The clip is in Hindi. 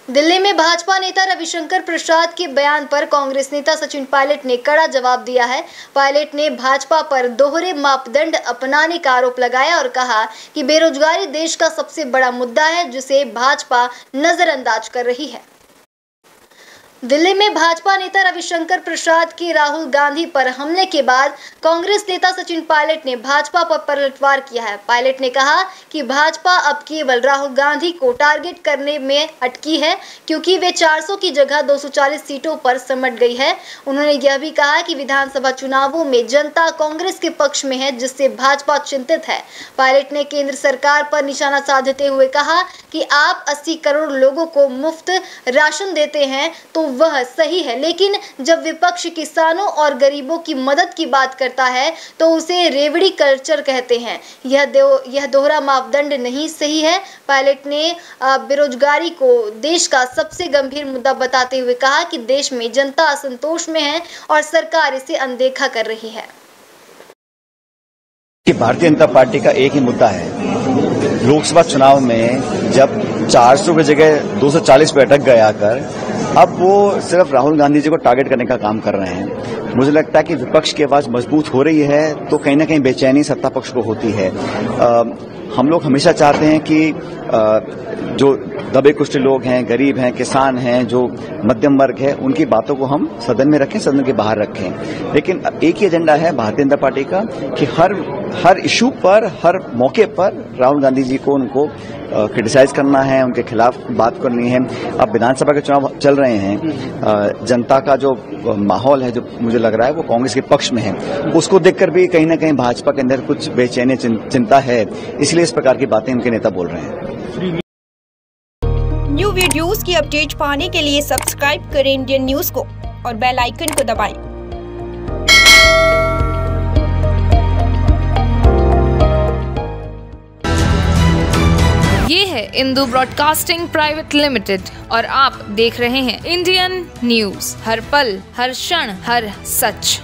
दिल्ली में भाजपा नेता रविशंकर प्रसाद के बयान पर कांग्रेस नेता सचिन पायलट ने कड़ा जवाब दिया है। पायलट ने भाजपा पर दोहरे मापदंड अपनाने का आरोप लगाया और कहा कि बेरोजगारी देश का सबसे बड़ा मुद्दा है, जिसे भाजपा नजरअंदाज कर रही है। दिल्ली में भाजपा नेता रविशंकर प्रसाद के राहुल गांधी पर हमले के बाद कांग्रेस नेता सचिन पायलट ने भाजपा पर पलटवार किया है। पायलट ने कहा कि भाजपा अब केवल राहुल गांधी को टारगेट करने में अटकी है, क्योंकि वे 400 की जगह 240 सीटों पर सिमट गई है। उन्होंने यह भी कहा कि विधानसभा चुनावों में जनता कांग्रेस के पक्ष में है, जिससे भाजपा चिंतित है। पायलट ने केंद्र सरकार पर निशाना साधते हुए कहा कि आप 80 करोड़ लोगों को मुफ्त राशन देते हैं तो वह सही है, लेकिन जब विपक्ष किसानों और गरीबों की मदद की बात करता है तो उसे रेवड़ी कल्चर कहते हैं। यह दोहरा मापदंड नहीं सही है। पायलट ने बेरोजगारी को देश का सबसे गंभीर मुद्दा बताते हुए कहा कि देश में जनता असंतोष में है और सरकार इसे अनदेखा कर रही है। भारतीय जनता पार्टी का एक ही मुद्दा है। लोकसभा चुनाव में जब 400 की जगह 240 पे अटक गया कर, अब वो सिर्फ राहुल गांधी जी को टारगेट करने का काम कर रहे हैं। मुझे लगता है कि विपक्ष की आवाज मजबूत हो रही है तो कहीं ना कहीं बेचैनी सत्ता पक्ष को होती है। हम लोग हमेशा चाहते हैं कि जो दबे कुचले लोग हैं, गरीब हैं, किसान हैं, जो मध्यम वर्ग है, उनकी बातों को हम सदन में रखें, सदन के बाहर रखें। लेकिन एक ही एजेंडा है भारतीय जनता पार्टी का कि हर इशू पर, हर मौके पर राहुल गांधी जी को उनको क्रिटिसाइज करना है, उनके खिलाफ बात करनी है। अब विधानसभा के चुनाव चल रहे हैं, जनता का जो माहौल है, जो मुझे लग रहा है वो कांग्रेस के पक्ष में है, उसको देखकर भी कहीं ना कहीं भाजपा के अंदर कुछ बेचैनी चिंता है, इसलिए इस प्रकार की बातें उनके नेता बोल रहे हैं। न्यू वीडियोस की अपडेट पाने के लिए सब्सक्राइब करें इंडियन न्यूज को और बेल आइकन को दबाएं। ये है इंदू ब्रॉडकास्टिंग प्राइवेट लिमिटेड और आप देख रहे हैं इंडियन न्यूज, हर पल, हर क्षण, हर सच।